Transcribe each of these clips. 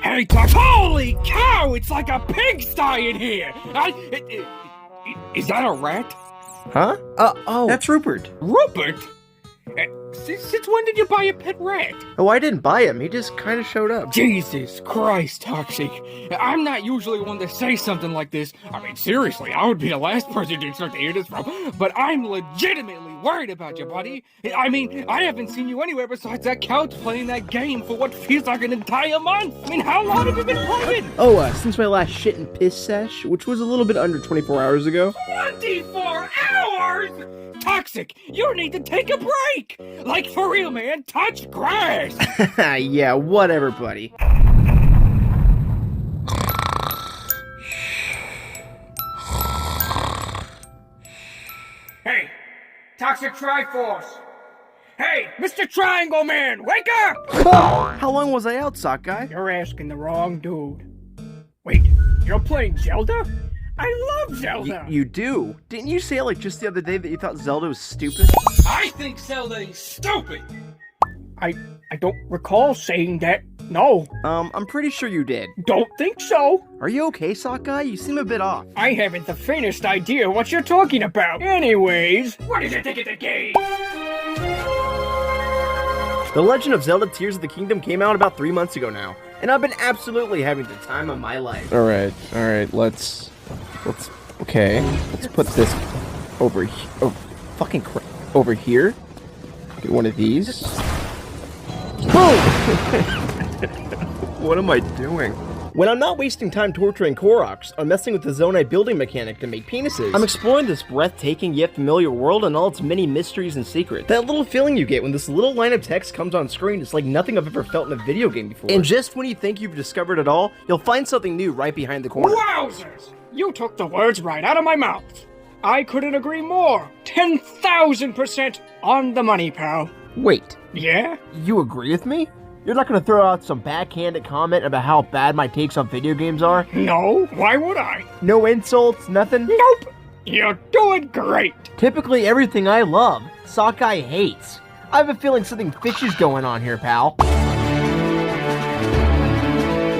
Hey, Tox! Holy cow! It's like a pigsty in here! Is that a rat? Huh? Oh. That's Rupert. Rupert? Since when did you buy a pet rat? Oh, I didn't buy him. He just kind of showed up. Jesus Christ, Toxic. I'm not usually one to say something like this. I mean, seriously, I would be the last person to expect to hear this from. But I'm legitimately worried about you, buddy. I mean, I haven't seen you anywhere besides that couch playing that game for what feels like an entire month. I mean, how long have you been playing? Oh, since my last shit and piss sesh, which was a little bit under 24 hours ago. 24 hours?! Toxic, you need to take a break! Like, for real, man, touch grass! Yeah, whatever, buddy. Hey, Toxic Triforce! Hey, Mr. Triangle Man, wake up! How long was I out, sock guy? You're asking the wrong dude. Wait, you're playing Zelda? I love Zelda! You do? Didn't you say like just the other day that you thought Zelda was stupid? I think Zelda is stupid! I don't recall saying that, no. I'm pretty sure you did. Don't think so. Are you okay, sock guy? You seem a bit off. I haven't the faintest idea what you're talking about. Anyways, what did you think of the game? The Legend of Zelda Tears of the Kingdom came out about 3 months ago now, and I've been absolutely having the time of my life. Alright, let's put this over here. Oh, fucking crap. Over here. Get one of these. Boom! What am I doing? When I'm not wasting time torturing Koroks, or messing with the Zonai building mechanic to make penises, I'm exploring this breathtaking yet familiar world and all its many mysteries and secrets. That little feeling you get when this little line of text comes on screen is like nothing I've ever felt in a video game before. And just when you think you've discovered it all, you'll find something new right behind the corner. Wowzers! You took the words right out of my mouth. I couldn't agree more. 10,000% on the money, pal. Wait. Yeah? You agree with me? You're not gonna throw out some backhanded comment about how bad my takes on video games are? No, why would I? No insults, nothing? Nope! You're doing great! Typically everything I love, Sockeye hates. I have a feeling something fishy's going on here, pal.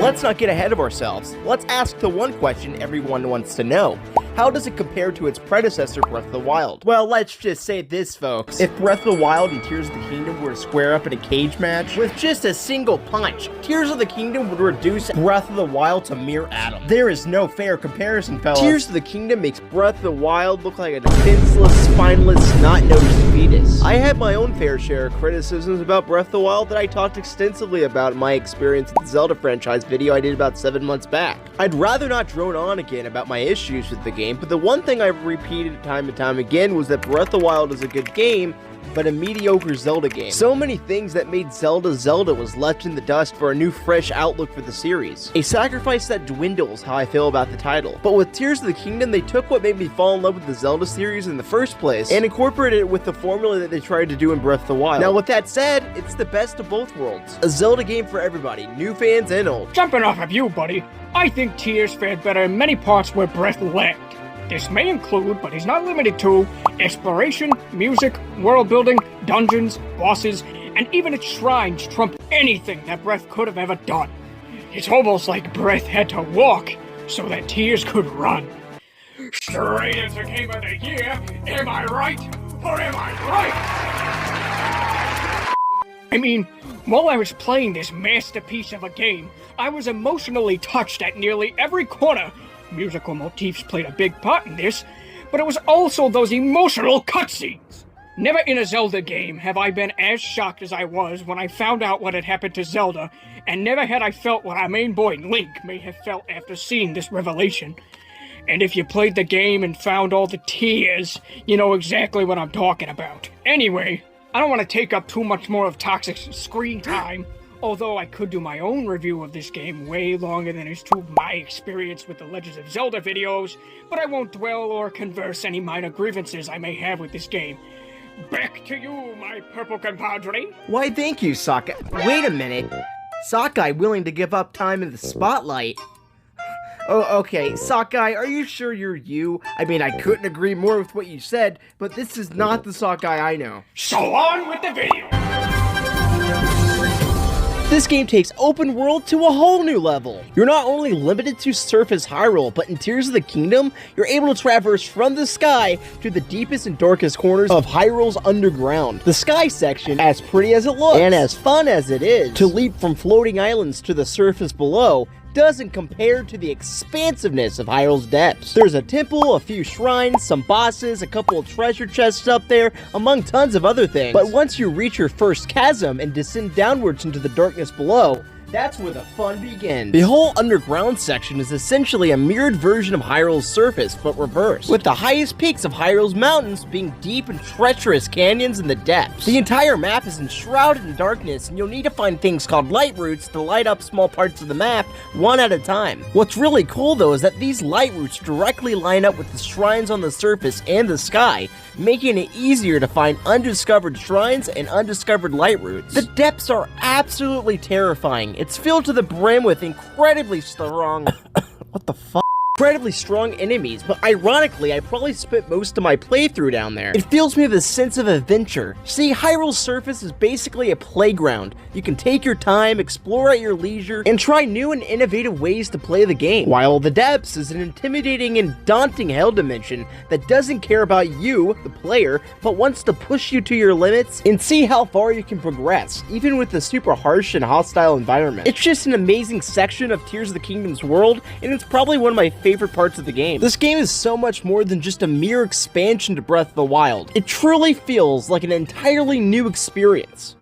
Let's not get ahead of ourselves. Let's ask the one question everyone wants to know. How does it compare to its predecessor, Breath of the Wild? Well, let's just say this, folks. If Breath of the Wild and Tears of the Kingdom were to square up in a cage match, with just a single punch, Tears of the Kingdom would reduce Breath of the Wild to mere atoms. There is no fair comparison, fellas. Tears of the Kingdom makes Breath of the Wild look like a defenseless, spineless, snot-nosed fetus. I had my own fair share of criticisms about Breath of the Wild that I talked extensively about in my experience with the Zelda franchise video I did about 7 months back. I'd rather not drone on again about my issues with the game, but the one thing I've repeated time and time again was that Breath of the Wild is a good game, but a mediocre Zelda game. So many things that made Zelda Zelda was left in the dust for a new fresh outlook for the series. A sacrifice that dwindles how I feel about the title. But with Tears of the Kingdom, they took what made me fall in love with the Zelda series in the first place, and incorporated it with the formula that they tried to do in Breath of the Wild. Now with that said, it's the best of both worlds. A Zelda game for everybody, new fans and old. Jumping off of you, buddy, I think Tears fared better in many parts where Breath lacked. This may include, but is not limited to, exploration, music, world building, dungeons, bosses, and even its shrines trump anything that Breath could have ever done. It's almost like Breath had to walk so that Tears could run. Straight as the Game of the Year, am I right or am I right? I mean, while I was playing this masterpiece of a game, I was emotionally touched at nearly every corner. Musical motifs played a big part in this, but it was also those emotional cutscenes. Never in a Zelda game have I been as shocked as I was when I found out what had happened to Zelda, and never had I felt what our main boy Link may have felt after seeing this revelation. And if you played the game and found all the tears, you know exactly what I'm talking about. Anyway, I don't want to take up too much more of Toxic's screen time, although I could do my own review of this game way longer than is true of my experience with the Legend of Zelda videos, but I won't dwell or converse any minor grievances I may have with this game. Back to you, my purple compadre. Why, thank you, Sockeye. Wait a minute. Sockeye willing to give up time in the spotlight? Oh, okay, Sockeye, are you sure you're you? I mean, I couldn't agree more with what you said, but this is not the Sockeye I know. So on with the video! This game takes open world to a whole new level. You're not only limited to surface Hyrule, but in Tears of the Kingdom, you're able to traverse from the sky to the deepest and darkest corners of Hyrule's underground. The sky section, as pretty as it looks, and as fun as it is, to leap from floating islands to the surface below, doesn't compare to the expansiveness of Hyrule's depths. There's a temple, a few shrines, some bosses, a couple of treasure chests up there, among tons of other things. But once you reach your first chasm and descend downwards into the darkness below, that's where the fun begins. The whole underground section is essentially a mirrored version of Hyrule's surface, but reversed, with the highest peaks of Hyrule's mountains being deep and treacherous canyons in the depths. The entire map is enshrouded in darkness, and you'll need to find things called light roots to light up small parts of the map one at a time. What's really cool though is that these light roots directly line up with the shrines on the surface and the sky, making it easier to find undiscovered shrines and undiscovered light roots. The depths are absolutely terrifying. It's filled to the brim with incredibly strong what the fuck? Incredibly strong enemies, but ironically, I probably spent most of my playthrough down there. It fills me with a sense of adventure. See, Hyrule's surface is basically a playground. You can take your time, explore at your leisure, and try new and innovative ways to play the game. While the depths is an intimidating and daunting hell dimension that doesn't care about you, the player, but wants to push you to your limits and see how far you can progress, even with the super harsh and hostile environment. It's just an amazing section of Tears of the Kingdom's world, and it's probably one of my favorite parts of the game. This game is so much more than just a mere expansion to Breath of the Wild. It truly feels like an entirely new experience.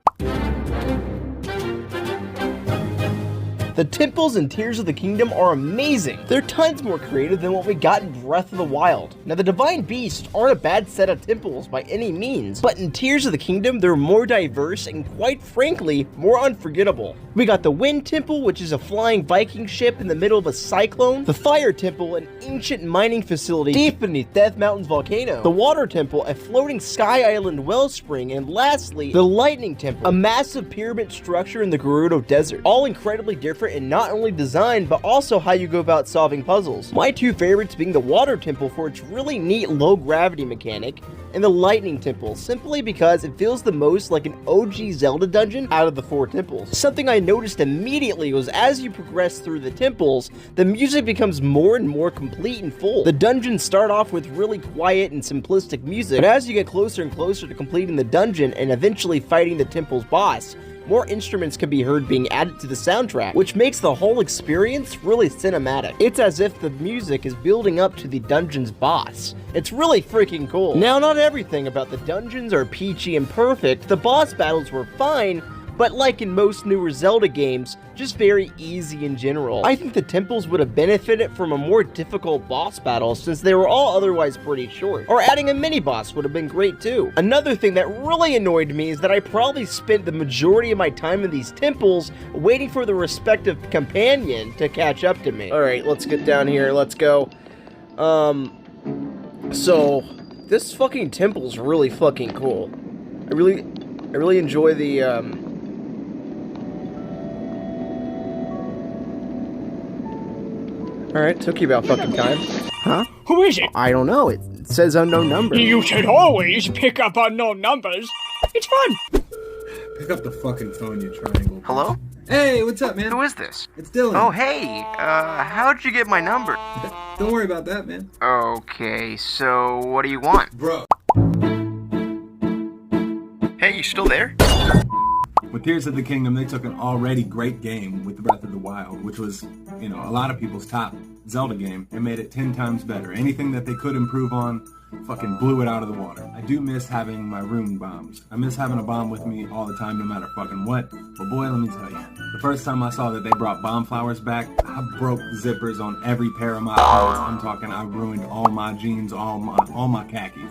The temples in Tears of the Kingdom are amazing. They're tons more creative than what we got in Breath of the Wild. Now, the Divine Beasts aren't a bad set of temples by any means, but in Tears of the Kingdom, they're more diverse and, quite frankly, more unforgettable. We got the Wind Temple, which is a flying Viking ship in the middle of a cyclone, the Fire Temple, an ancient mining facility deep beneath Death Mountain's volcano, the Water Temple, a floating sky island wellspring, and lastly, the Lightning Temple, a massive pyramid structure in the Gerudo Desert. All incredibly different in not only design, but also how you go about solving puzzles. My two favorites being the Water Temple for its really neat low gravity mechanic, and the Lightning Temple, simply because it feels the most like an OG Zelda dungeon out of the four temples. Something I noticed immediately was as you progress through the temples, the music becomes more and more complete and full. The dungeons start off with really quiet and simplistic music, but as you get closer and closer to completing the dungeon and eventually fighting the temple's boss, more instruments can be heard being added to the soundtrack, which makes the whole experience really cinematic. It's as if the music is building up to the dungeon's boss. It's really freaking cool. Now, not everything about the dungeons are peachy and perfect. The boss battles were fine, but like in most newer Zelda games, just very easy in general. I think the temples would have benefited from a more difficult boss battle since they were all otherwise pretty short. Or adding a mini-boss would have been great too. Another thing that really annoyed me is that I probably spent the majority of my time in these temples waiting for the respective companion to catch up to me. Alright, let's get down here, let's go. So, this fucking temple's really fucking cool. I really enjoy the, Alright, took you about fucking time. Huh? Who is it? I don't know. It says unknown number. You should always pick up unknown numbers. It's fun. Pick up the fucking phone, you triangle. Hello? Hey, what's up, man? Who is this? It's Dylan. Oh, hey. How'd you get my number? Don't worry about that, man. Okay, so what do you want? Bro. Hey, you still there? With Tears of the Kingdom, they took an already great game with Breath of the Wild, which was, you know, a lot of people's top Zelda game, and made it 10 times better. Anything that they could improve on, fucking blew it out of the water. I do miss having my room bombs. I miss having a bomb with me all the time, no matter fucking what. But boy, let me tell you, the first time I saw that they brought bomb flowers back, I broke zippers on every pair of my clothes. I'm talking, I ruined all my jeans, all my khakis.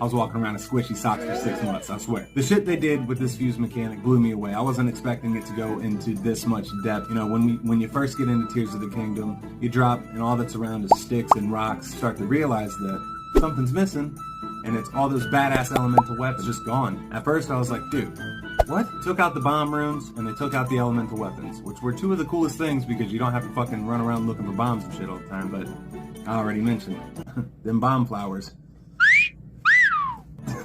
I was walking around in squishy socks for 6 months, I swear. The shit they did with this fuse mechanic blew me away. I wasn't expecting it to go into this much depth. You know, when you first get into Tears of the Kingdom, you drop and all that's around is sticks and rocks. Start to realize that something's missing, and it's all those badass elemental weapons just gone. At first I was like, dude, what? Took out the bomb runes, and they took out the elemental weapons, which were two of the coolest things because you don't have to fucking run around looking for bombs and shit all the time, but I already mentioned them bomb flowers.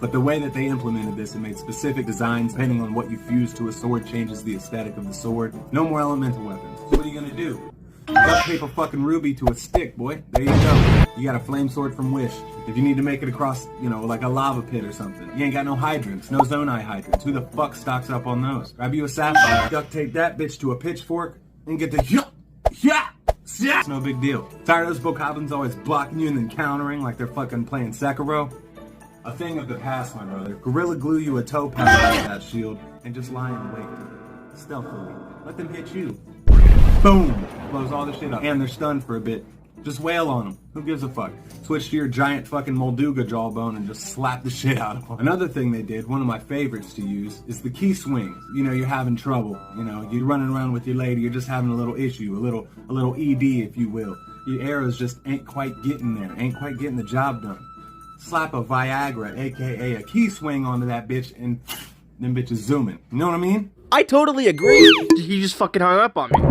But the way that they implemented this and made specific designs depending on what you fuse to a sword changes the aesthetic of the sword. No more elemental weapons. So what are you gonna do? Duct tape a fucking ruby to a stick, boy. There you go. You got a flame sword from Wish. If you need to make it across, you know, like a lava pit or something. You ain't got no hydrants, no Zonai hydrants. Who the fuck stocks up on those? Grab you a sapphire, duct tape that bitch to a pitchfork, and get the it's no big deal. Tired of those bokoblins always blocking you and then countering like they're fucking playing Sekiro? A thing of the past, my brother. Gorilla glue you a toe pad to that shield and just lie in wait. Stealthily. Let them hit you. Boom! Blows all the shit up. And they're stunned for a bit. Just wail on them. Who gives a fuck? Switch to your giant fucking Molduga jawbone and just slap the shit out of them. Another thing they did, one of my favorites to use, is the key swings. You know, you're having trouble. You know, you're running around with your lady, you're just having a little issue, a little ED, if you will. Your arrows just ain't quite getting there, ain't quite getting the job done. Slap a Viagra, aka a key swing onto that bitch, and them bitches zooming. You know what I mean? I totally agree. He just fucking hung up on me.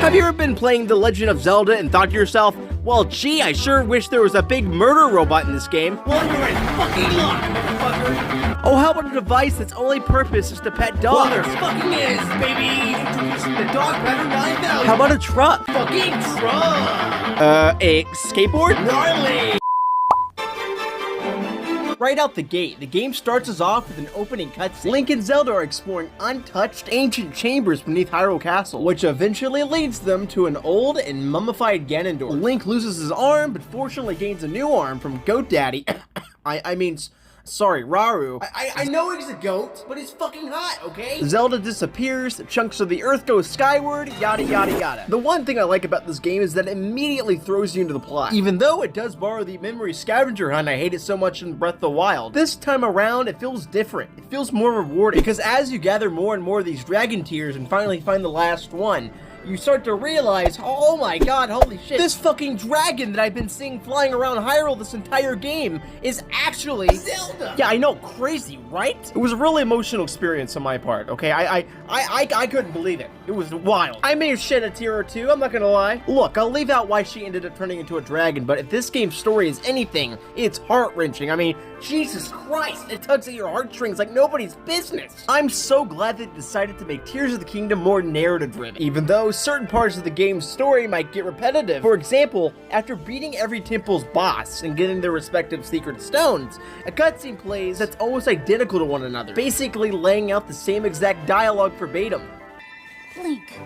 Have you ever been playing The Legend of Zelda and thought to yourself, well, gee, I sure wish there was a big murder robot in this game? Well, you're in fucking luck, motherfucker! Oh, how about a device that's only purpose is to pet dogs? Well, there fucking is, baby! Introducing the dog pattern 9000! How about a truck? Fucking truck! A skateboard? Gnarly! Right out the gate, the game starts us off with an opening cutscene. Link and Zelda are exploring untouched ancient chambers beneath Hyrule Castle, which eventually leads them to an old and mummified Ganondorf. Link loses his arm, but fortunately gains a new arm from Goat Daddy. Sorry, Raru. I know he's a goat, but he's fucking hot, okay? Zelda disappears, chunks of the earth go skyward, yada yada yada. The one thing I like about this game is that it immediately throws you into the plot. Even though it does borrow the memory scavenger hunt I hated so much in Breath of the Wild, this time around it feels different. It feels more rewarding, because as you gather more and more of these dragon tears and finally find the last one, you start to realize, oh my god, holy shit, this fucking dragon that I've been seeing flying around Hyrule this entire game is actually Zelda! Yeah, I know, crazy, right? It was a really emotional experience on my part, okay? I couldn't believe it. It was wild. I may have shed a tear or two, I'm not gonna lie. Look, I'll leave out why she ended up turning into a dragon, but if this game's story is anything, it's heart-wrenching. I mean, Jesus Christ, it tugs at your heartstrings like nobody's business. I'm so glad they decided to make Tears of the Kingdom more narrative-driven, even though certain parts of the game's story might get repetitive. For example, after beating every temple's boss and getting their respective secret stones, a cutscene plays that's almost identical to one another, basically laying out the same exact dialogue verbatim. Link,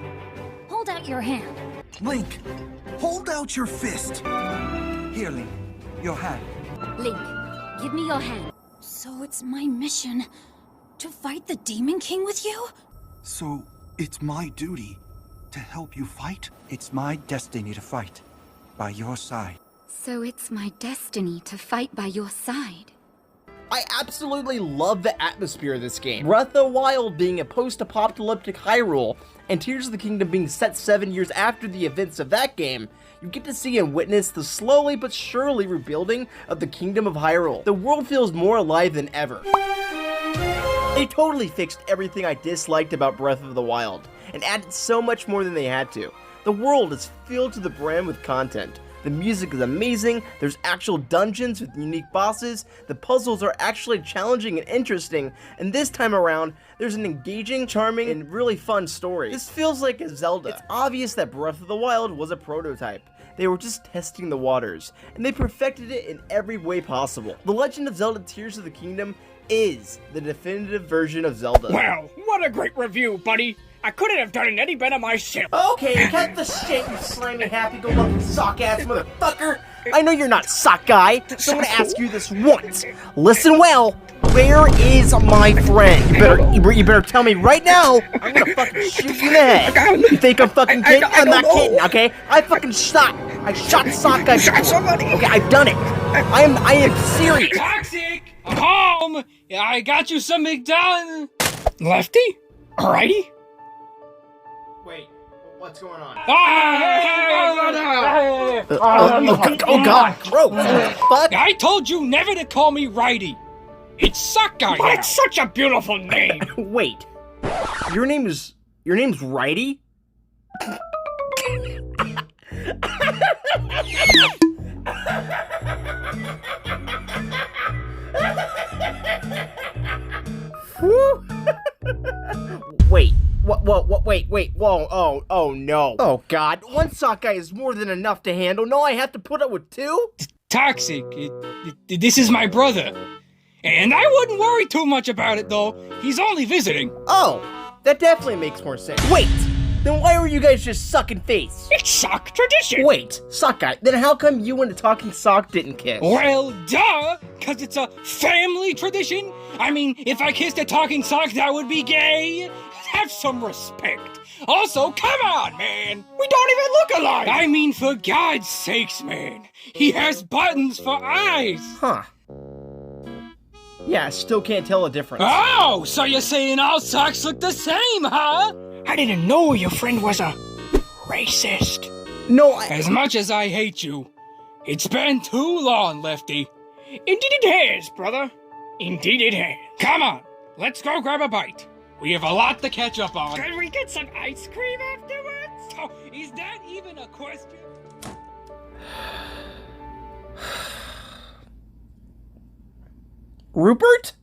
hold out your hand. Link, hold out your fist. Here, Link, your hand. Link, give me your hand. So it's my mission to fight the Demon King with you? So it's my duty to help you fight? It's my destiny to fight by your side. So it's my destiny to fight by your side. I absolutely love the atmosphere of this game. Breath of the Wild being a post-apocalyptic Hyrule, and Tears of the Kingdom being set 7 years after the events of that game, you get to see and witness the slowly but surely rebuilding of the Kingdom of Hyrule. The world feels more alive than ever. They totally fixed everything I disliked about Breath of the Wild, and added so much more than they had to. The world is filled to the brim with content. The music is amazing, there's actual dungeons with unique bosses, the puzzles are actually challenging and interesting, and this time around, there's an engaging, charming, and really fun story. This feels like a Zelda. It's obvious that Breath of the Wild was a prototype. They were just testing the waters, and they perfected it in every way possible. The Legend of Zelda Tears of the Kingdom is the definitive version of Zelda. Wow, what a great review, buddy! I couldn't have done it any better myself. Okay, cut the shit, you slimy happy-go-lucky sock-ass motherfucker. I know you're not sock guy, so I'm gonna ask you this once. Listen well, where is my friend? You better tell me right now. I'm gonna fucking shoot you in the head. You think I'm fucking kidding? I'm not kidding, okay? I shot sock guy before. Okay, I've done it. I am serious. Toxic! Calm! I got you something done. Lefty? Alrighty? Wait, what's going on? Oh god, gross. Fuck. I told you never to call me Righty. It's Sakai. That's such a beautiful name. Wait, your name's Righty? Woo! Wait. What, wait, whoa, oh no. Oh god, one sockeye is more than enough to handle. No, I have to put up with two? Toxic. This is my brother. And I wouldn't worry too much about it, though. He's only visiting. Oh, that definitely makes more sense. Wait, then why were you guys just sucking face? It's sock tradition. Wait, sockeye, then how come you and the talking sock didn't kiss? Well, duh, because it's a family tradition. I mean, if I kissed a talking sock, that would be gay. Have some respect. Also, come on, man. We don't even look alike. I mean, for God's sakes, man. He has buttons for eyes. Huh. Yeah, I still can't tell a difference. Oh, so you're saying all socks look the same, huh? I didn't know your friend was a racist. No, As much as I hate you, it's been too long, Lefty. Indeed it has, brother. Indeed it has. Come on, let's go grab a bite. We have a lot to catch up on. Can we get some ice cream afterwards? Oh, is that even a question? Rupert?